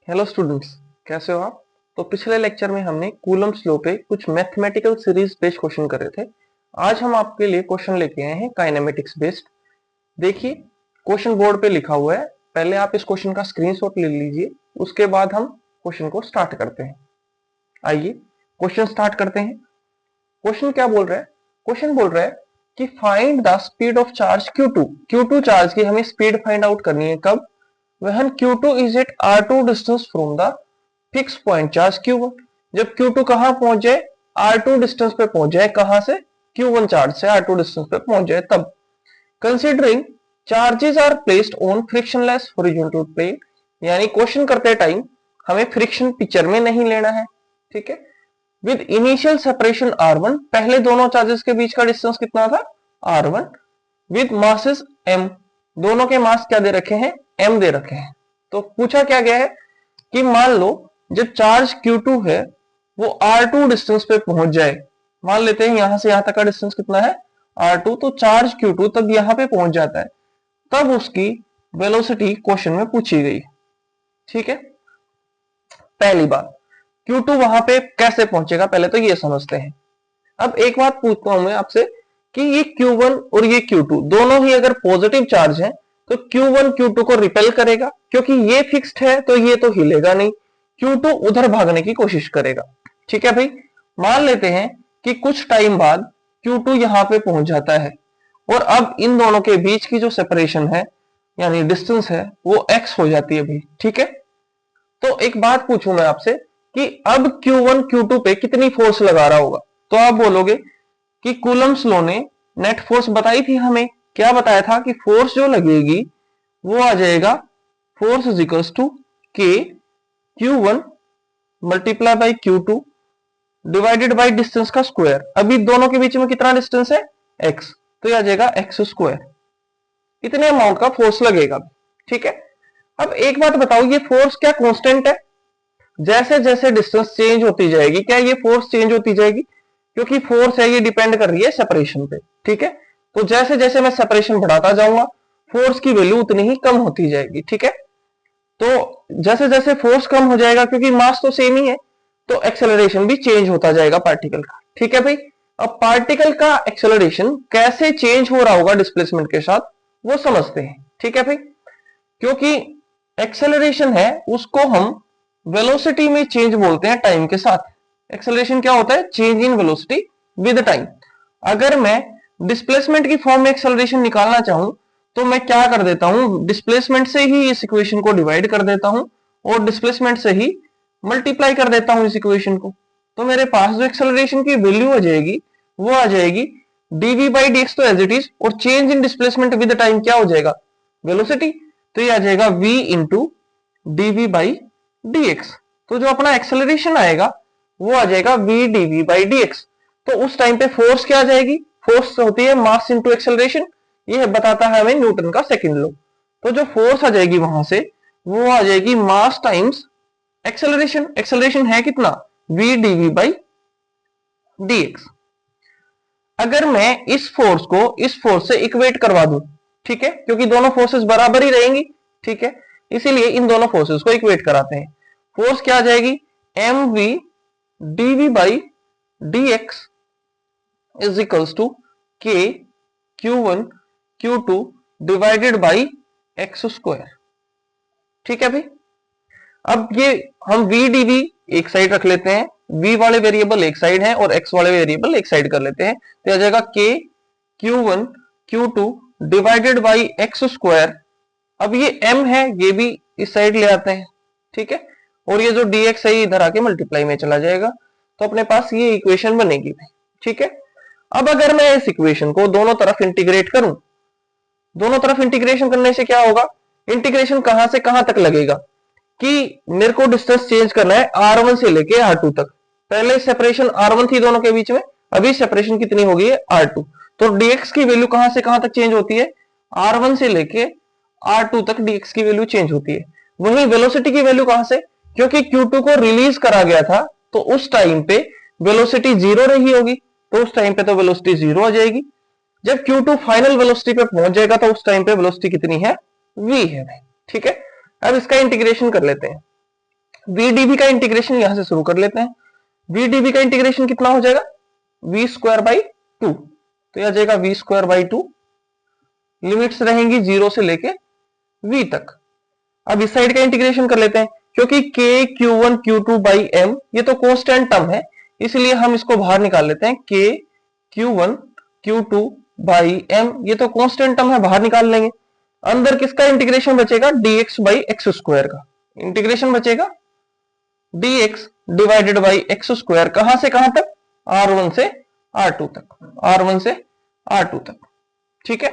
Hello students, कैसे हो आप। तो पिछले लेक्चर में हमने कूलम्ब्स लॉ पे कुछ मैथमेटिकल सीरीज बेस्ड क्वेश्चन करे थे। आज हम आपके लिए क्वेश्चन लेके आए हैं काइनेमेटिक्स बेस्ड। देखिए, क्वेश्चन बोर्ड पे लिखा हुआ है। पहले आप इस क्वेश्चन का स्क्रीनशॉट ले लीजिए, उसके बाद हम क्वेश्चन को स्टार्ट करते हैं। आइए क्वेश्चन स्टार्ट करते हैं। क्वेश्चन क्या बोल रहा है? क्वेश्चन बोल रहा है कि find the speed of charge Q2। Q2 charge की हमें स्पीड फाइंड आउट करनी है। कब? when Q2 is at R2 distance from the fixed point charge Q1। जब Q2 कहां पहुंच जाए? R2 डिस्टेंस पे पहुंच जाए। कहां से? Q1 चार्ज से R2 डिस्टेंस पे पहुंच जाए तब। Considering charges are placed on frictionless horizontal plane, यानी क्वेश्चन करते टाइम हमें फ्रिक्शन पिक्चर में नहीं लेना है। ठीक है। विद इनिशियल सेपरेशन R1, पहले दोनों चार्जेस के बीच का डिस्टेंस कितना था? R1। विद मासेस M, दोनों के मास क्या दे रखे हैं? M दे रखे हैं। तो पूछा क्या गया है कि मान लो जब चार्ज Q2 है वो R2 डिस्टेंस पे पहुंच जाए। मान लेते हैं यहां से यहां तक का डिस्टेंस कितना है? R2। तो चार्ज Q2 तब यहां पे पहुंच जाता है, तब उसकी वेलोसिटी क्वेश्चन में पूछी गई। ठीक है। पहली बात, Q2 वहां पे कैसे पहुंचेगा, पहले तो ये समझते हैं। अब एक बात पूछता हूं मैं आपसे कि ये Q1 और ये Q2 दोनों ही अगर पॉजिटिव चार्ज हैं तो Q1 Q2 को रिपेल करेगा, क्योंकि ये फिक्स्ड है तो ये तो हिलेगा नहीं। Q2 उधर भागने की कोशिश करेगा। ठीक है भाई। मान लेते हैं कि कुछ टाइम बाद Q2 यहां पे पहुंच जाता है और अब इन दोनों के बीच की जो सेपरेशन है यानी डिस्टेंस है वो x हो जाती है भाई। ठीक है। तो एक बात पूछूं मैं आपसे कि अब Q1 Q2 पे कितनी फोर्स लगा रहा होगा? तो आप बोलोगे कि कूलम्ब्स लॉ ने नेट फोर्स बताई थी हमें। क्या बताया था कि फोर्स जो लगेगी वो आ जाएगा फोर्स इज इक्वल्स टू के Q1 multiply by Q2 divided by distance का स्क्वायर। अभी दोनों के बीच में कितना डिस्टेंस है? x। तो ये आ जाएगा x स्क्वायर। इतने अमाउंट का फोर्स लगेगा। ठीक है। अब एक बात बताओ, ये फोर्स क्या कांस्टेंट है? जैसे जैसे डिस्टेंस चेंज होती जाएगी क्या ये फोर्स चेंज होती जाएगी? क्योंकि फोर्स है ये डिपेंड कर रही है सेपरेशन पे। ठीक है। तो जैसे जैसे मैं सेपरेशन बढ़ाता जाऊंगा फोर्स की वैल्यू उतनी ही कम होती जाएगी। ठीक है। तो जैसे जैसे फोर्स कम हो जाएगा, क्योंकि मास तो सेम ही है, तो एक्सेलरेशन भी चेंज होता जाएगा पार्टिकल का। ठीक है भाई। अब पार्टिकल का एक्सेलरेशन कैसे चेंज हो रहा होगा डिस्प्लेसमेंट के साथ वो समझते हैं। ठीक है भाई। क्योंकि एक्सेलरेशन है उसको हम वेलोसिटी में चेंज बोलते हैं टाइम के साथ। एक्सेलरेशन क्या होता है? Change in velocity with time. अगर मैं डिस्प्लेसमेंट की फॉर्म में एक्सेलरेशन निकालना चाहूं तो मैं क्या कर देता हूं? डिस्प्लेसमेंट से ही इस इक्वेशन को डिवाइड कर देता हूं और डिस्प्लेसमेंट से ही मल्टीप्लाई कर देता हूं इस इक्वेशन को। तो मेरे पास जो एक्सेलरेशन की वैल्यू आ जाएगी वो आ जाएगी dv बाई dx। तो एज इट इज, और change in displacement with time क्या हो जाएगा? वेलोसिटी। तो ये आ जाएगा v into dv by dx। तो जो अपना एक्सेलरेशन आएगा वो आ जाएगा v dv बाई dx। तो उस टाइम पे फोर्स क्या आ जाएगी? फोर्स होती है मास इंटू एक्सेलरेशन। ये बताता है हमें न्यूटन का सेकंड लॉ। तो जो फोर्स आ जाएगी वहां से वो आ जाएगी मास टाइम्स एक्सेलरेशन। एक्सेलरेशन है कितना? v dv by dx। अगर मैं इस फोर्स को इस फोर्स से इक्वेट करवा दूं, ठीक है, क्योंकि दोनों फोर्सेस बराबर ही रहेंगी। ठीक है। इसीलिए इन दोनों फोर्सेस को इक्वेट कराते हैं। फोर्स क्या आ जाएगी? mv dv by dx is equals to k q1 q2 divided by x square. ठीक है भाई। अब ये हम v dv एक साइड रख लेते हैं, v वाले वेरिएबल एक साइड है और x वाले वेरिएबल एक साइड कर लेते हैं। तो आ जाएगा k q1 q2 divided by x square. अब ये m है ये भी इस साइड ले आते हैं। ठीक है। और ये जो dx है इधर आके मल्टीप्लाई में चला जाएगा। तो अपने पास ये इक्वेशन बनेगी। ठीक है। अब अगर मैं इस इक्वेशन को दोनों तरफ इंटीग्रेट करूं, दोनों तरफ इंटीग्रेशन करने से क्या होगा? इंटीग्रेशन कहां से कहां तक लगेगा कि मेरे को डिस्टेंस चेंज करना है R1 से लेके R2 तक। पहले सेपरेशन R1 थी दोनों के बीच में, अभी सेपरेशन कितनी हो गई है? R2। तो dx की वैल्यू कहां से कहां तक चेंज होती है? R1 से लेके R2 तक dx की वैल्यू चेंज होती है। वहीं वेलोसिटी की वैल्यू कहां से? क्योंकि Q2 को रिलीज करा गया था तो उस टाइम पे वेलोसिटी जीरो रही होगी, तो उस टाइम पे तो वेलोसिटी जीरो आ जाएगी। जब Q2 फाइनल वेलोसिटी पे पहुंच जाएगा तो उस टाइम पे वेलोसिटी कितनी है? v है। ठीक है। अब इसका इंटीग्रेशन कर लेते हैं। वी डीवी का इंटीग्रेशन यहां से शुरू कर लेते हैं। वी डीवी का इंटीग्रेशन कितना हो जाएगा, वी स्क्वायर बाई 2, तो यह आ जाएगा वी स्क्वायर बाई 2। लिमिट्स रहेंगी 0 से लेके v तक। अब इस साइड का इंटीग्रेशन कर लेते हैं, क्योंकि k q1 q2 by m ये तो कांस्टेंट टर्म है, इसलिए हम इसको बाहर निकाल लेते हैं। k q1 q2 by m ये तो कांस्टेंट टर्म है, बाहर निकाल लेंगे। अंदर किसका इंटीग्रेशन बचेगा, dx बाई एक्स स्क्वायर का इंटीग्रेशन बचेगा, dx divided by x square. कहां से कहां तक, r1 से r2 तक, r1 से r2 तक। ठीक है,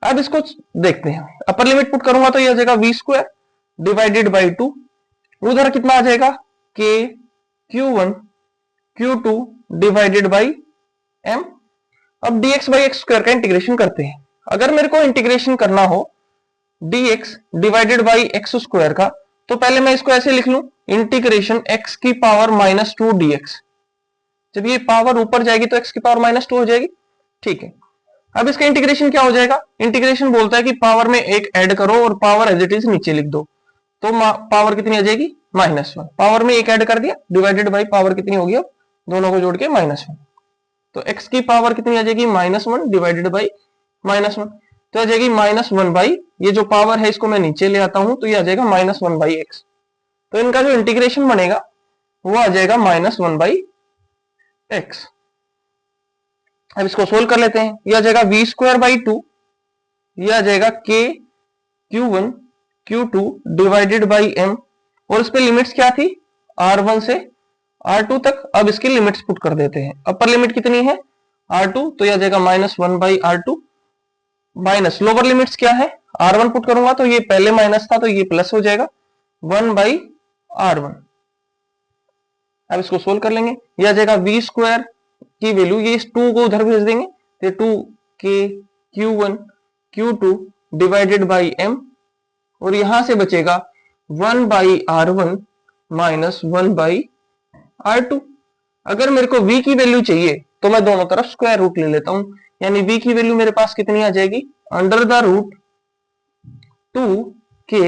अब इसको देखते हैं। अपर लिमिट पुट करूंगा तो यह आ जाएगा वी स्क्वायर डिवाइडेड बाई 2, उधर कितना आ जाएगा, k q1 q2 divided by m। अब dx बाई एक्स स्क्वायर का इंटीग्रेशन करते हैं। अगर मेरे को इंटीग्रेशन करना हो dx divided by x square का, तो पहले मैं इसको ऐसे लिख लूं, इंटीग्रेशन x की पावर -2 dx। जब ये पावर ऊपर जाएगी तो x की पावर -2 हो जाएगी। ठीक है, अब इसका इंटीग्रेशन क्या हो जाएगा, इंटीग्रेशन बोलता है कि पावर में एक ऐड करो और पावर एज इट इज नीचे लिख दो, तो पावर कितनी आ जाएगी, -1। पावर में एक ऐड कर दिया, डिवाइडेड बाई पावर कितनी होगी, अब दोनों को जोड़ के -1, तो x की पावर कितनी आ जाएगी, -1 डिवाइडेड बाई -1, तो आ जाएगी -1 बाई, ये जो पावर है इसको मैं नीचे ले आता हूं, तो ये आ जाएगा -1 बाई x। तो इनका जो इंटीग्रेशन बनेगा वो आ जाएगा -1 बाई x। अब इसको सोल्व कर लेते हैं। यह आ जाएगा वी स्क्वायर बाई 2, यह आ जाएगा k q1 q2 divided by m, और इस पे लिमिट्स क्या थी, r1 से r2 तक। अब इसकी लिमिट्स पुट कर देते हैं। अपर लिमिट कितनी है, r2, तो यह आ जाएगा -1 by r2, minus lower limits क्या है, r1 पुट करूंगा तो ये पहले माइनस था तो ये प्लस हो जाएगा 1 बाई r1। अब इसको सोल्व कर लेंगे। यह आ जाएगा वी स्क्वायर की वैल्यू, ये इस 2 को उधर भेज देंगे, तो 2k q1 q2 divided by m, और यहां से बचेगा 1 by r1 minus 1 by r2। अगर मेरे को v की वैल्यू चाहिए तो मैं दोनों तरफ स्क्वायर रूट ले लेता हूं, यानी v की वैल्यू मेरे पास कितनी आ जाएगी, under the root 2k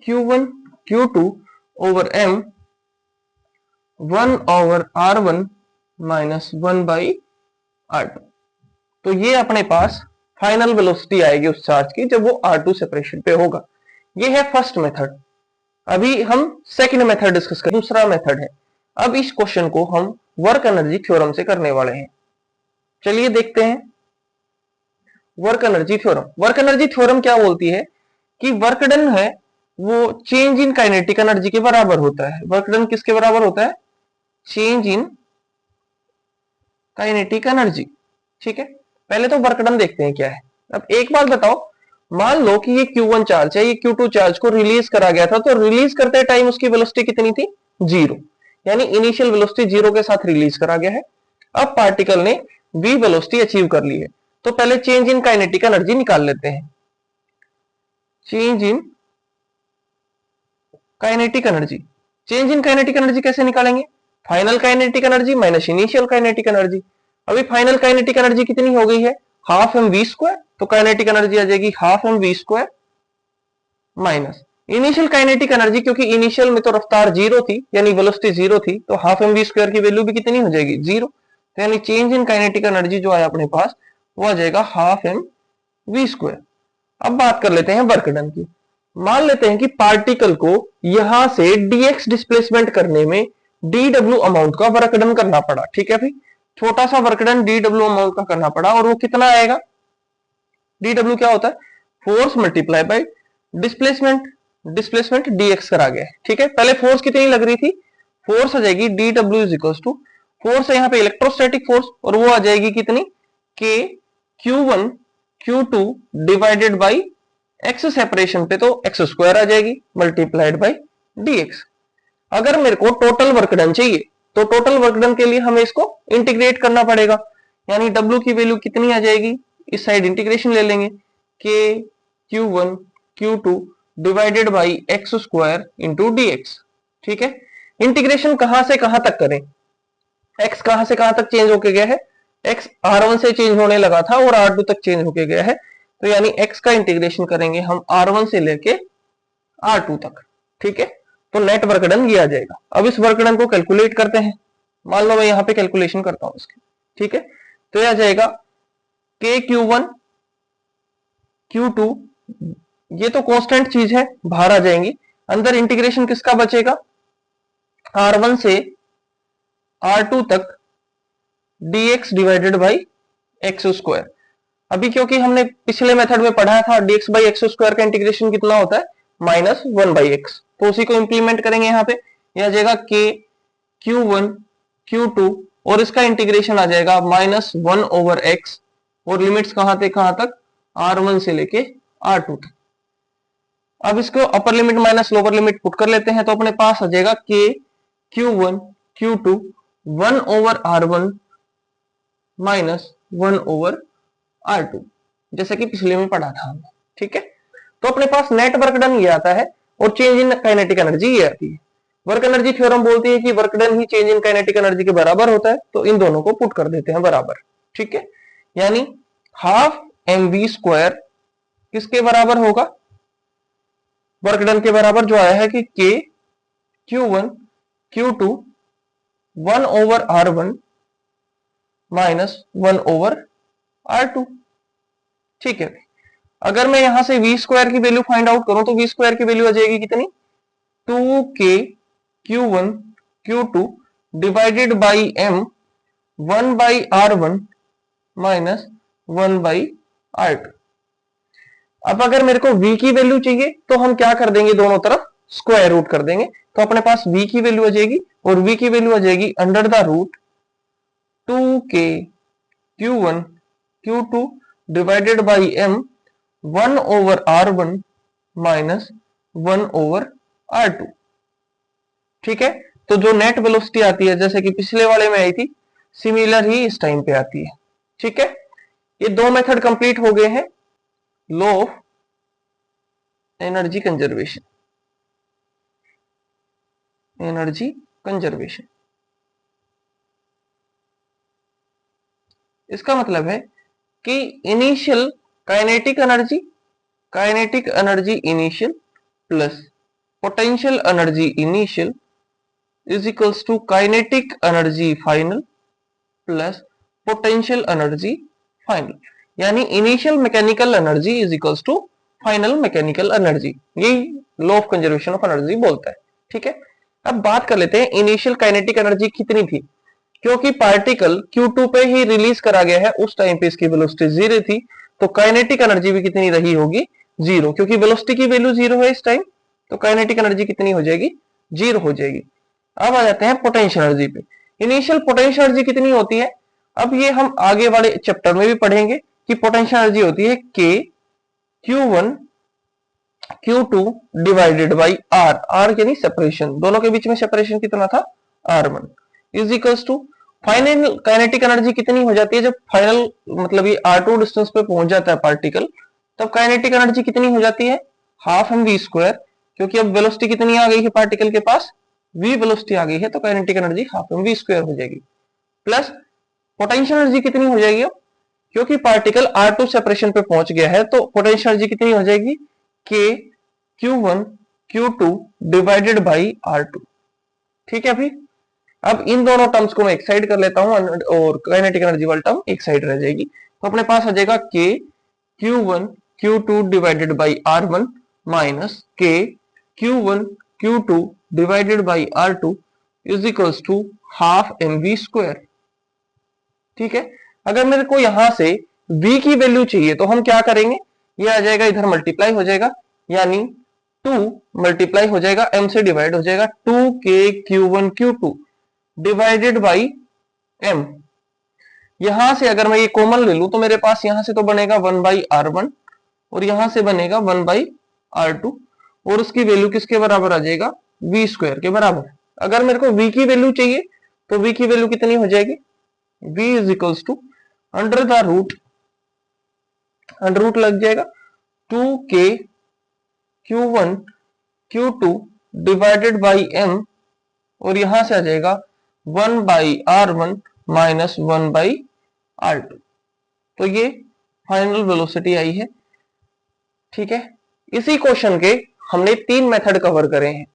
q1 q2 over m 1 over r1 minus 1 by r2। तो ये अपने पास फाइनल वेलोसिटी आएगी उस चार्ज की जब वो r2 सेपरेशन पे होगा। ये है फर्स्ट मेथड। अभी हम सेकंड मेथड डिस्कस करें, दूसरा मेथड है। अब इस क्वेश्चन को हम वर्क एनर्जी थ्योरम से करने वाले हैं। चलिए देखते हैं work energy theorem. Work energy theorem क्या बोलती है कि वर्क डन है वो चेंज इन काइनेटिक एनर्जी के बराबर होता है। वर्क डन किसके बराबर होता है, चेंज इन काइनेटिक एनर्जी। ठीक है, पहले तो वर्क डन देखते हैं क्या है। अब एक बात बताओ, मान लो कि ये Q1 चार्ज है, ये Q2 चार्ज को रिलीज करा गया था, तो रिलीज करते टाइम उसकी वेलोसिटी कितनी थी, 0, यानी इनिशियल वेलोसिटी 0 के साथ रिलीज करा गया है। अब पार्टिकल ने v वेलोसिटी अचीव कर ली है, तो पहले चेंज इन काइनेटिक एनर्जी निकाल लेते हैं। Change in kinetic energy, change in kinetic energy कैसे निकालेंगे, final kinetic energy minus initial kinetic energy. अभी फाइनल काइनेटिक एनर्जी कितनी हो गई है, हाफ एम वी स्क्वायर, तो काइनेटिक एनर्जी आ जाएगी half M V square minus initial kinetic energy, क्योंकि इनिशियल में तो रफ्तार 0 थी यानी वेलोसिटी 0 थी, तो हाफ एम वी स्क्वायर की वैल्यू भी कितनी हो जाएगी, 0। तो यानी चेंज इन काइनेटिक एनर्जी जो आया अपने पास वो आ जाएगा हाफ एम वी स्क्वायर। अब बात कर लेते हैं वर्क डन की। मान लेते हैं कि पार्टिकल को यहां से dx डिस्प्लेसमेंट करने में dw अमाउंट का वर्क डन करना पड़ा। ठीक है भाई, छोटा सा वर्क डन dw अमाउंट का करना पड़ा, और वो कितना आएगा, dw क्या होता है, force multiply by displacement, displacement dx करा गया है। ठीक है, पहले फोर्स कितनी लग रही थी, फोर्स आ जाएगी dw is equal to, force है यहाँ पे इलेक्ट्रोस्टैटिक फोर्स, और वो आ जाएगी कितनी, k q1 q2 divided by x separation पे तो एक्स स्क्वायर आ जाएगी मल्टीप्लाइड बाई dx। अगर मेरे को टोटल वर्क डन चाहिए तो टोटल वर्क डन के लिए हमें इसको इंटीग्रेट करना पड़ेगा, यानी w की वैल्यू कितनी आ जाएगी, इस साइड इंटीग्रेशन ले लेंगे, k q1 q2 divided by x square into dx। ठीक है, इंटीग्रेशन कहां से कहां तक करें, x कहां से कहां तक चेंज होके गया है, x r1 से चेंज होने लगा था और r2 तक चेंज होके गया है, तो यानी x का इंटीग्रेशन करेंगे हम r1 से लेके r2 तक। ठीक है, तो नेट वर्क डन ये आ जाएगा। अब इस वर्क डन को कैलकुलेट करते हैं। मान लो मैं यहाँ पे कैलकुलेशन करता हूं इसकी, ठीक है। तो यह आ जाएगा के Q1 Q2, ये तो कांस्टेंट चीज है, बाहर आ जाएंगी। अंदर इंटीग्रेशन किसका बचेगा, R1 से R2 तक dx divided by x square. अभी क्योंकि हमने पिछले मेथड में पढ़ा था dx बाई एक्स स्क्वायर का इंटीग्रेशन कितना होता है, -1/x, तो उसी को इंप्लीमेंट करेंगे यहाँ पे। यह आ जाएगा k Q1 Q2 और इसका इंटीग्रेशन आ जाएगा -1/x, और लिमिट्स कहां थे कहां तक, R1 से लेके R2 तक। अब इसको upper limit minus lower limit put कर लेते हैं, तो अपने पास आ जाएगा k Q1 Q2 1/R1 -1/R2, जैसे कि पिछले में पढ़ा था हमने, ठीक है। तो अपने पास नेट वर्क डन ये आता है और चेंज इन काइनेटिक एनर्जी ये आती है। वर्क एनर्जी थ्योरम बोलती है कि work done he change in kinetic energy के बराबर होता है, तो इन दोनों को पुट कर देते हैं बराबर, ठीक है। यानी हाफ mv² किसके बराबर होगा, वर्क डन के बराबर, जो आया है कि k Q1 Q2 1/R1 -1/R2, ठीक है। अगर मैं यहां से v² की वैल्यू फाइंड आउट करूं तो v² की वैल्यू आ जाएगी कितनी, 2k Q1 Q2 divided by m 1/R1 -1/R2। अब अगर मेरे को v की वैल्यू चाहिए तो हम क्या कर देंगे, दोनों तरफ स्क्वायर रूट कर देंगे, तो अपने पास v की वैल्यू आ जाएगी, और v की वैल्यू आ जाएगी under the root 2k Q1 Q2 divided by m 1/R1 -1/R2, ठीक है। तो जो नेट वेलोसिटी आती है, जैसे कि पिछले वाले में आई थी, सिमिलर ही इस टाइम पे आती है, ठीक है। ये दो मेथड कंप्लीट हो गए हैं, law of energy conservation, energy conservation. इसका मतलब है कि initial kinetic energy initial plus potential energy initial is equals to kinetic energy final plus potential energy final, यानी initial mechanical energy is equals to final mechanical energy. यही law of conservation of energy बोलता है, ठीक है। अब बात कर लेते हैं इनिशियल काइनेटिक एनर्जी कितनी थी, क्योंकि पार्टिकल Q2 पे ही रिलीज करा गया है, उस टाइम पे इसकी वेलोसिटी 0 थी, तो काइनेटिक एनर्जी भी कितनी रही होगी, 0, क्योंकि वेलोसिटी की वैल्यू 0 है इस टाइम, तो काइनेटिक एनर्जी कितनी हो जाएगी, 0 हो जाएगी। अब आ जाते हैं पोटेंशियल एनर्जी पे। इनिशियल पोटेंशियल एनर्जी कितनी होती है, अब ये हम आगे वाले चैप्टर में भी पढ़ेंगे कि पोटेंशियल एनर्जी होती है k Q1 Q2 divided by r यानी सेपरेशन, दोनों के बीच में सेपरेशन कितना था, R1 is equals to final kinetic energy कितनी हो जाती है, जब फाइनल मतलब ये R2 डिस्टेंस पे पहुंच जाता है पार्टिकल, तब काइनेटिक एनर्जी कितनी हो जाती है, हाफ mv², क्योंकि अब वेलोसिटी कितनी आ गई है पार्टिकल के पास, v वेलोसिटी आ गई है, तो काइनेटिक एनर्जी हाफ mv² हो जाएगी, प्लस पोटेंशियल एनर्जी कितनी हो जाएगी, क्योंकि पार्टिकल R2 सेपरेशन पे पहुंच गया है, तो पोटेंशियल एनर्जी कितनी हो जाएगी, k Q1 Q2 divided by R2, ठीक है। अभी अब इन दोनों टर्म्स को मैं एक साइड कर लेता हूं और काइनेटिक एनर्जी वाला टर्म एक साइड रह जाएगी, तो अपने पास आ जाएगा k Q1 Q2 divided by R1 minus k Q1 Q2 divided by R2 is equals to half mv², ठीक है। अगर मेरे को यहां से v की वैल्यू चाहिए तो हम क्या करेंगे, ये आ जाएगा इधर मल्टीप्लाई हो जाएगा, यानी 2 मल्टीप्लाई हो जाएगा m से डिवाइड हो जाएगा, 2k Q1 Q2 divided by m। यहां से अगर मैं ये कॉमन ले लूं तो मेरे पास यहां से तो बनेगा 1/R1 और यहां से बनेगा 1/R2, और उसकी वैल्यू किसके बराबर आ जाएगा, v² के बराबर। अगर मेरे को v की वैल्यू चाहिए तो v की वैल्यू कितनी हो जाएगी, v is equals to under the root, under root लग जाएगा 2k Q1 Q2 divided by m, और यहां से आ जाएगा 1/R1 माइनस 1/R2, तो ये फाइनल वेलोसिटी आई है, ठीक है। इसी क्वेश्चन के हमने 3 मेथड कवर करे हैं,